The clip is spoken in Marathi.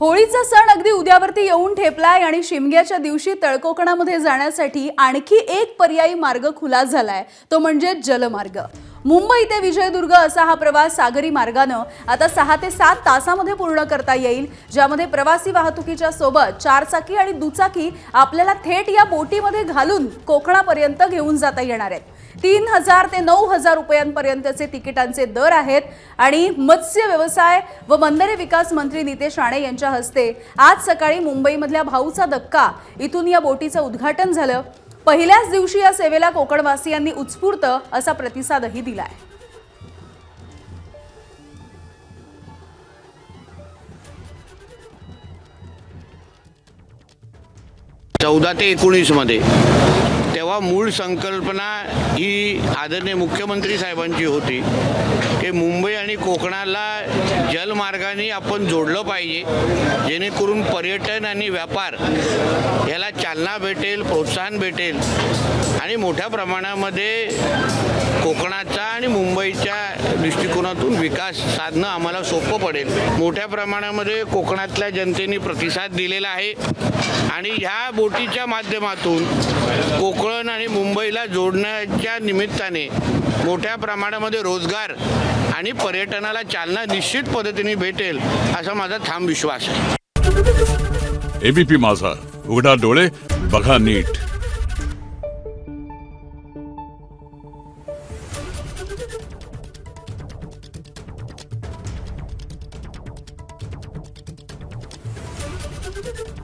होळीचा सण अगदी उद्यावरती येऊन ठेपलाय आणि शिमग्याच्या दिवशी तळकोकणामध्ये जाण्यासाठी आणखी एक पर्यायी मार्ग खुला झालाय, तो म्हणजे जलमार्ग। मुंबई ते विजयदुर्ग असा हा प्रवास सागरी मार्गाने आता 6 ते 7 तासांमध्ये पूर्ण करता येईल, ज्यामध्ये प्रवासी वाहतुकीच्या सोबत चारचाकी आणि दुचाकी आपल्याला थेट या बोटीमध्ये घालून कोकणापर्यंत घेऊन जाता येणार आहेत। 3000 ते 9000 रुपयांपर्यंतचे तिकिटांचे दर आहेत आणि मत्स्य व्यवसाय व बंदरे विकास मंत्री नितेश राणे यांच्या हस्ते आज सकाळी मुंबईमधल्या भाऊचा धक्का इथून या बोटीचं उद्घाटन झालं। पहिल्याच दिवशी या सेवेला कोकणवासियांनी उत्स्फूर्त असा प्रतिसादही दिलाय। 14 ते 19 मध्ये तेव्हा मूळ संकल्पना ही आदरणीय मुख्यमंत्री साहेबांची होती की मुंबई आणि कोकणाला जलमार्गाने आपण जोडलं पाहिजे, जेणेकरून पर्यटन आणि व्यापार याला चालना भेटेल, प्रोत्साहन भेटेल आणि मोठ्या प्रमाणामध्ये कोकणाचा आणि मुंबईच्या दृष्टिकोनातून विकास साधणं आम्हाला सोपं पडेल। मोठ्या प्रमाणामध्ये कोकणातल्या जनतेने प्रतिसाद दिलेला आहे आणि ह्या बोटीच्या माध्यमातून कोकण आणि मुंबईला जोडण्याच्या निमित्ताने मोठ्या प्रमाणामध्ये रोजगार आणि पर्यटनाला चालना निश्चित पद्धतीने भेटेल असा माझा ठाम विश्वास आहे। एबीपी माझा, उघडा डोळे बघा नीट। you